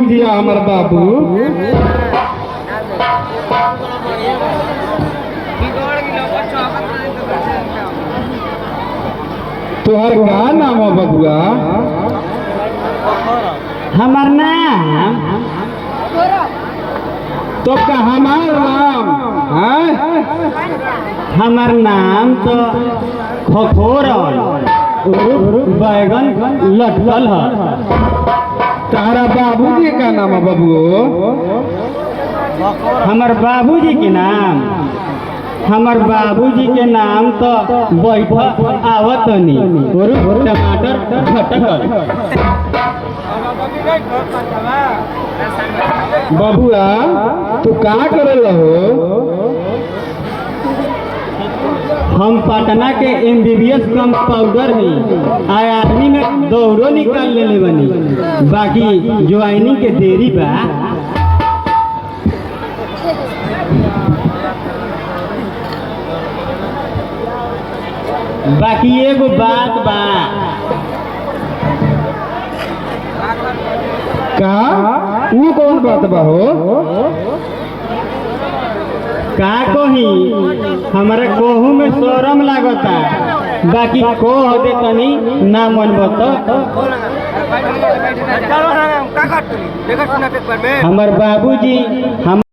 बुझिया हमार बाबू। तोहर का नाम है बबुआ? हमार नाम तो का हमार नाम है? हमार नाम तो खखोरन बैगन लटकल है। तारा बाबूजी का नाम है बबुओ? हमार बाबूजी के नाम तो बैठ आवतनी टमाटर खटकल। बबुआ तू का करे हो? हम पटना के MBBS कंपाउंडर ही आर्मी में दौड़ो निकाल ले बनी, बाकी ज्वाइनिंग के देरी बा। बाकी एगो बात बा। का वो कौन बात बा हो? का कही हमारे कोहू में शरम लागता, बाकी कोह दे तनी ना मन बता। हमार बाबूजी हम